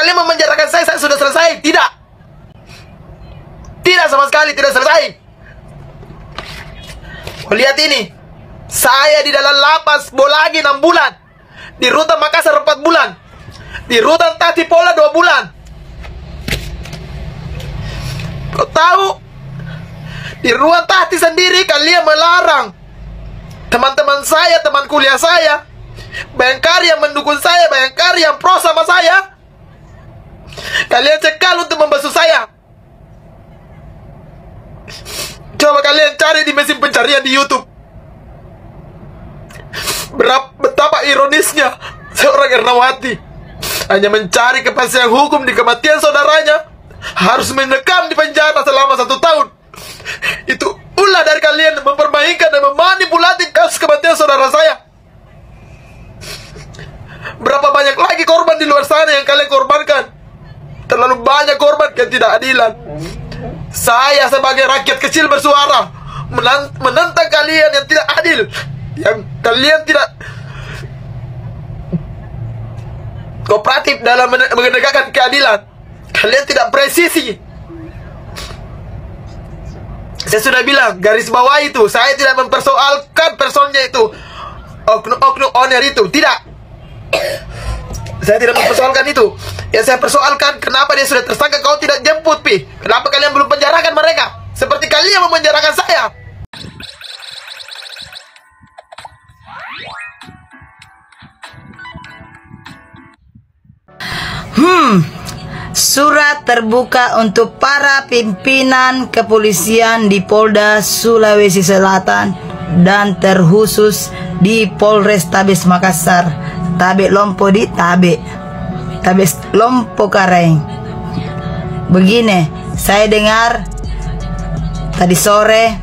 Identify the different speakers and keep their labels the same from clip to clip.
Speaker 1: kalian memenjarakan saya sudah selesai. Tidak. Tidak sama sekali, tidak selesai. Lihat ini. Saya di dalam lapas Bolagi 6 bulan. Di Rutan Makassar 4 bulan. Di Rutan Tatipola 2 bulan. Kau tahu? Di ruang Tati sendiri kalian melarang teman-teman saya, teman kuliah saya, Bayangkari yang mendukung saya, Bayangkari yang pro sama saya, kalian cekal untuk membasuh saya. Coba kalian cari di mesin pencarian di YouTube. Betapa ironisnya seorang Ernawati hanya mencari kepastian hukum di kematian saudaranya harus mendekam di penjara selama 1 tahun. Itu ulah dari kalian mempermainkan dan memanipulasi kasus kematian saudara saya. Berapa banyak lagi korban di luar sana yang kalian korbankan? Terlalu banyak korban ketidakadilan. Saya sebagai rakyat kecil bersuara menentang kalian yang tidak adil, yang kalian tidak kooperatif dalam menegakkan keadilan. Kalian tidak presisi. Saya sudah bilang, garis bawah itu, saya tidak mempersoalkan personnya itu, oknum owner itu, tidak. Saya tidak mempersoalkan itu. Yang saya persoalkan, kenapa dia sudah tersangka kau tidak jemput, Pi? Kenapa kalian belum penjarakan mereka? Seperti kalian memenjarakan saya.
Speaker 2: Surat terbuka untuk para pimpinan kepolisian di Polda Sulawesi Selatan dan terkhusus di Polrestabes Makassar. Tabe Lompo di Tabe Lompo Kareng. Begini, saya dengar tadi sore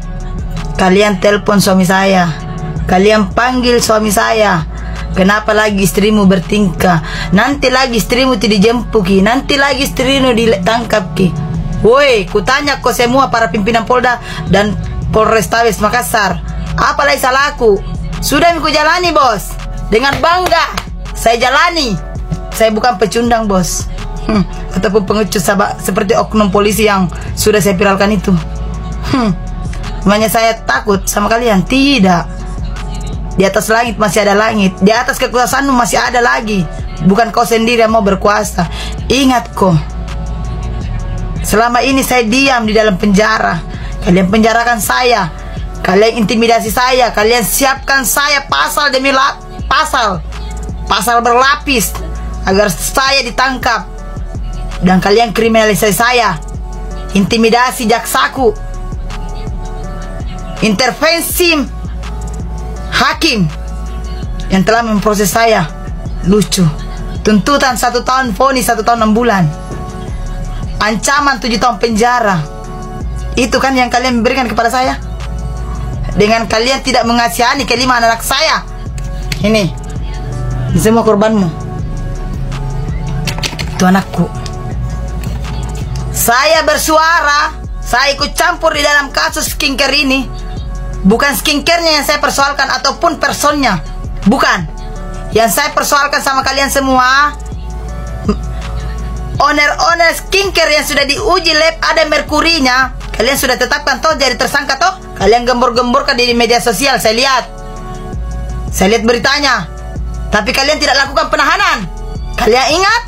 Speaker 2: kalian telepon suami saya, kalian panggil suami saya. Kenapa lagi istrimu bertingkah? Nanti lagi istrimu tidak dijempuki, nanti lagi istrimu ditangkap ki. Woi, kutanya kau semua para pimpinan Polda dan Polrestabes Makassar, apa lagi salahku? Sudah ku jalani, bos. Dengan bangga saya jalani. Saya bukan pecundang, bos. Ataupun pengecut seperti oknum polisi yang sudah saya viralkan itu. Makanya saya takut sama kalian. Tidak. Di atas langit masih ada langit. Di atas kekuasaanmu masih ada lagi. Bukan kau sendiri yang mau berkuasa. Ingat kok, selama ini saya diam di dalam penjara. Kalian penjarakan saya, kalian intimidasi saya, kalian siapkan saya pasal demi pasal berlapis agar saya ditangkap. Dan kalian kriminalisasi saya, intimidasi jaksaku, intervensi hakim yang telah memproses saya. Lucu. Tuntutan 1 tahun, vonis 1 tahun 6 bulan, ancaman 7 tahun penjara. Itu kan yang kalian berikan kepada saya. Dengan kalian tidak mengasihani kelima anak saya. Ini semua korbanmu. Itu anakku. Saya bersuara, saya ikut campur di dalam kasus skincare ini. Bukan skincarenya yang saya persoalkan ataupun personnya. Bukan. Yang saya persoalkan sama kalian semua, owner skincare yang sudah diuji lab ada merkurinya, kalian sudah tetapkan toh jadi tersangka toh. Kalian gembor-gemborkan di media sosial. Saya lihat beritanya. Tapi kalian tidak lakukan penahanan. Kalian ingat?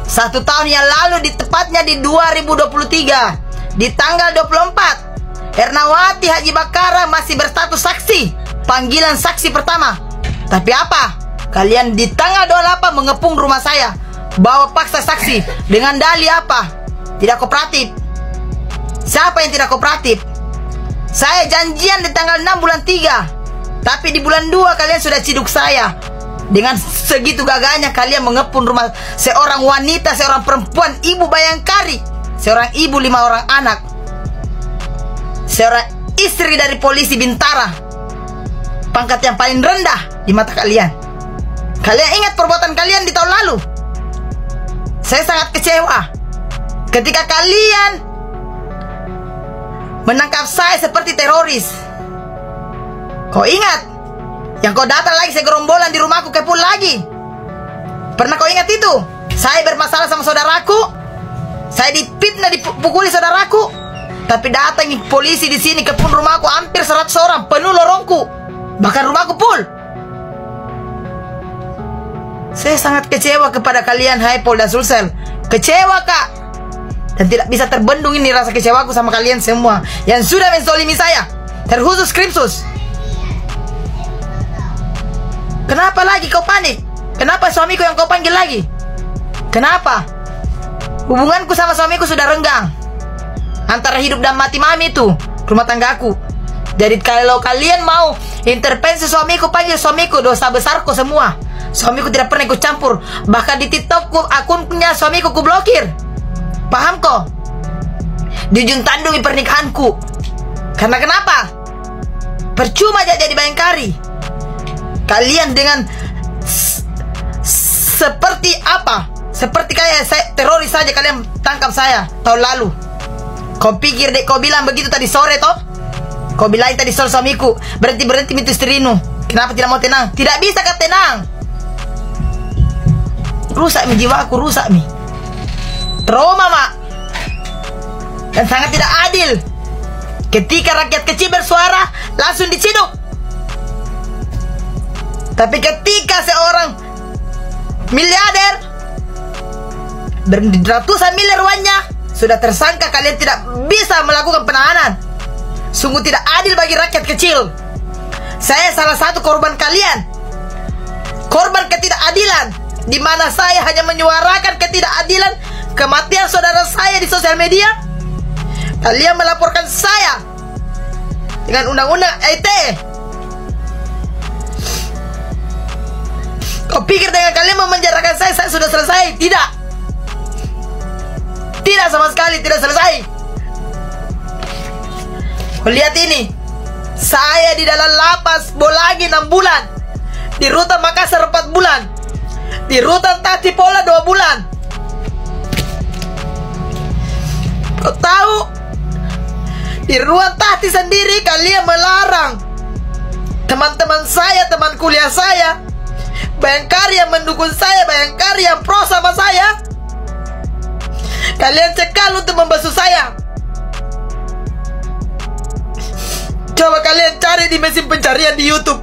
Speaker 2: 1 tahun yang lalu, tepatnya di 2023, di tanggal 24, Ernawati Haji Bakara masih berstatus saksi, panggilan saksi pertama. Tapi apa? Kalian di tanggal 28 mengepung rumah saya, bawa paksa saksi dengan dalih apa? Tidak kooperatif. Siapa yang tidak kooperatif? Saya janjian di tanggal 6 bulan 3, tapi di bulan 2 kalian sudah ciduk saya. Dengan segitu gagahnya kalian mengepung rumah seorang wanita, seorang perempuan, ibu Bayangkari, seorang ibu 5 orang anak, seorang istri dari polisi Bintara, pangkat yang paling rendah di mata kalian. Kalian ingat perbuatan kalian di tahun lalu? Saya sangat kecewa ketika kalian menangkap saya seperti teroris. Kau ingat? Yang kau datang lagi segerombolan di rumahku, kepul lagi. Pernah kau ingat itu? Saya bermasalah sama saudaraku. Saya dipitnah, dipukuli saudaraku. Tapi datang polisi di sini kepun rumahku hampir 100 orang, penuh lorongku. Bahkan rumahku full. Saya sangat kecewa kepada kalian, hai Polda Sulsel. Kecewa, Kak. Dan tidak bisa terbendung ini rasa kecewaku sama kalian semua yang sudah menzolimi saya, terkhusus Krimsus. Kenapa lagi kau panik? Kenapa suamiku yang kau panggil lagi? Kenapa? Hubunganku sama suamiku sudah renggang. Antara hidup dan mati mami itu rumah tanggaku. Jadi kalau kalian mau intervensi suamiku, panggil suamiku, dosa besarku semua. Suamiku tidak pernah ikut campur. Bahkan di TikTokku, akunnya suamiku ku blokir. Paham kok? Di ujung tandungi pernikahanku. Karena kenapa? Percuma aja jadi Bayangkari. Kalian dengan seperti apa? Seperti kayak saya, teroris saja kalian tangkap saya tahun lalu. Kau pikir dek, kau bilang begitu tadi sore toh? Kau bilang tadi sore suamiku berhenti minta istrinu. Kenapa tidak mau tenang? Tidak bisa kan tenang. Rusak mi jiwaku, rusak mi. Trauma, Mak. Dan sangat tidak adil. Ketika rakyat kecil bersuara, langsung diciduk. Tapi ketika seorang miliarder beratusan miliar uangnya sudah tersangka, kalian tidak bisa melakukan penahanan. Sungguh tidak adil bagi rakyat kecil. Saya salah satu korban kalian. Korban ketidakadilan, di mana saya hanya menyuarakan ketidakadilan kematian saudara saya di sosial media. Kalian melaporkan saya dengan undang-undang ITE. Kau pikir dengan kalian memenjarakan saya sudah selesai? Tidak. Tidak sama sekali, tidak selesai. Lihat ini. Saya di dalam lapas Bolagi 6 bulan. Di Rutan Makassar 4 bulan. Di Rutan Tatipola 2 bulan. Kau tahu? Di ruang Tati sendiri kalian melarang teman-teman saya, teman kuliah saya, Bayangkari yang mendukung saya, Bayangkari yang pro sama saya. Kalian cekal untuk membasuh saya. Coba kalian cari di mesin pencarian di YouTube.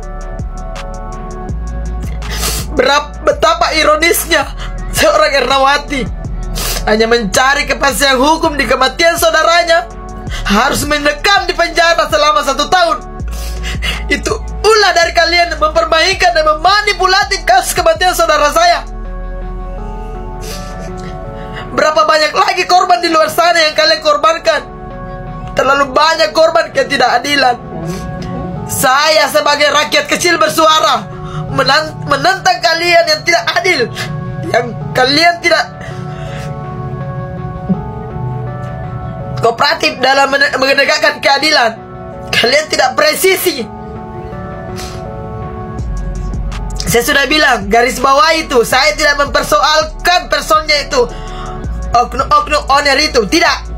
Speaker 2: Betapa ironisnya seorang Ernawati hanya mencari kepastian hukum di kematian saudaranya, harus mendekam di penjara selama 1 tahun. Itu ulah dari kalian mempermainkan dan memanipulasi kasus kematian saudara saya. Berapa banyak lagi korban di luar sana yang kalian korbankan? Terlalu banyak korban ketidakadilan. Saya sebagai rakyat kecil bersuara menentang kalian yang tidak adil, yang kalian tidak kooperatif dalam menegakkan keadilan. Kalian tidak presisi. Saya sudah bilang, garis bawah itu, saya tidak mempersoalkan personnya itu, oknum owner itu, tidak.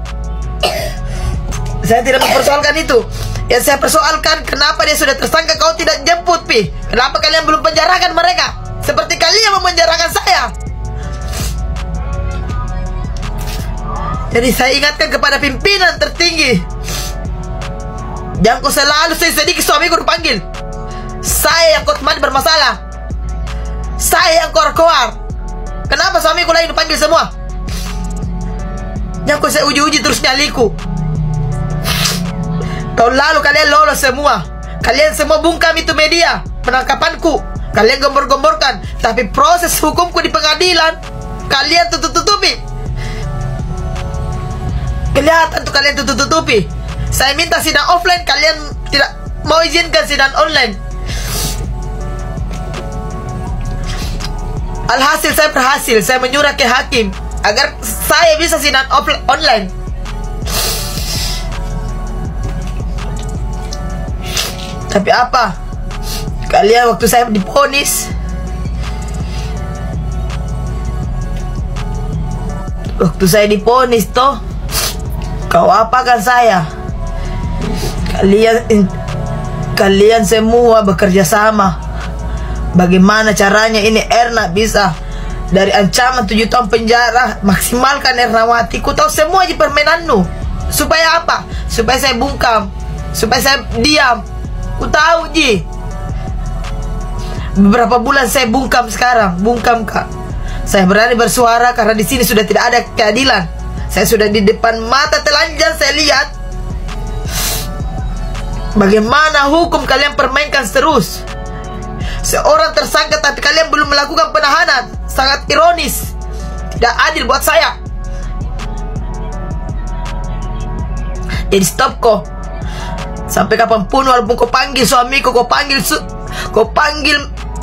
Speaker 2: Saya tidak mempersoalkan itu. Yang saya persoalkan, kenapa dia sudah tersangka kau tidak jemput, Pi? Kenapa kalian belum penjarakan mereka? Seperti kalian memenjarakan saya. Jadi saya ingatkan kepada pimpinan tertinggi, jangan kau selalu sedikit suamiku dipanggil. Saya yang kotman bermasalah. Saya yang koar-koar. Kenapa suamiku lagi dipanggil semua? Jangan kau saya uji-uji terus nyaliku. Tahun lalu kalian lolos semua. Kalian semua bungkam itu media penangkapanku. Kalian gembor-gemborkan. Tapi proses hukumku di pengadilan kalian tutup-tutupi. Kelihatan tuh kalian tutup-tutupi. Saya minta sidang offline, kalian tidak mau izinkan sidang online. Alhasil saya berhasil. Saya menyurat ke hakim agar saya bisa sidang online. Tapi apa? Kalian waktu saya divonis, toh, kau apakan saya? Kalian semua bekerja sama. Bagaimana caranya ini Erna bisa Dari ancaman 7 tahun penjara, maksimalkan Ernawati. Ku tahu semua di permainanmu. Supaya apa? Supaya saya bungkam, supaya saya diam. Ku tahu Ji. Beberapa bulan saya bungkam sekarang, bungkam Kak. Saya berani bersuara karena di sini sudah tidak ada keadilan. Saya sudah di depan mata telanjang saya lihat bagaimana hukum kalian permainkan terus. Seorang tersangka tapi kalian belum melakukan penahanan. Sangat ironis. Tidak adil buat saya. Jadi stop kok. Sampai kapanpun, walaupun kau panggil suamiku, kau panggil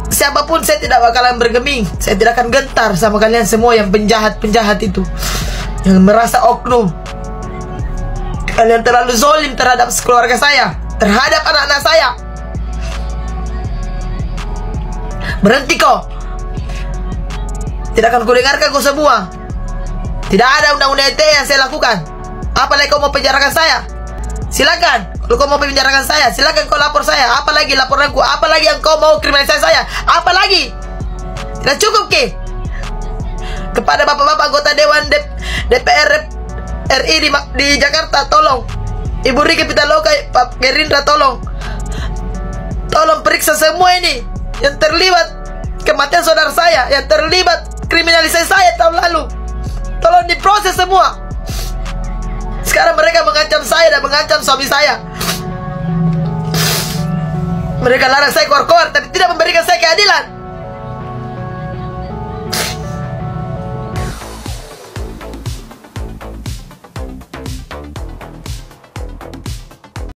Speaker 2: siapapun, saya tidak bakalan bergeming. Saya tidak akan gentar sama kalian semua yang penjahat-penjahat itu, yang merasa oknum. Kalian terlalu zolim terhadap keluarga saya, terhadap anak-anak saya. Berhenti kau. Tidak akan kudengarkan kau semua. Tidak ada undang-undang ITE yang saya lakukan. Apalagi kau mau penjarakan saya, silakan. Kalau kau mau penjarakan saya, silakan kau lapor saya. Apalagi laporanku, apalagi yang kau mau kriminalisasi saya, apalagi. Tidak cukup ke? Kepada bapak-bapak anggota Dewan DPR RI di Jakarta, tolong. Ibu Riki Pitaloka, Pak Gerindra, tolong periksa semua ini yang terlibat kematian saudara saya, yang terlibat kriminalisasi saya tahun lalu. Tolong diproses semua. Sekarang mereka mengancam saya dan mengancam suami saya. Mereka larang saya keluar-keluar, tapi tidak memberikan saya keadilan.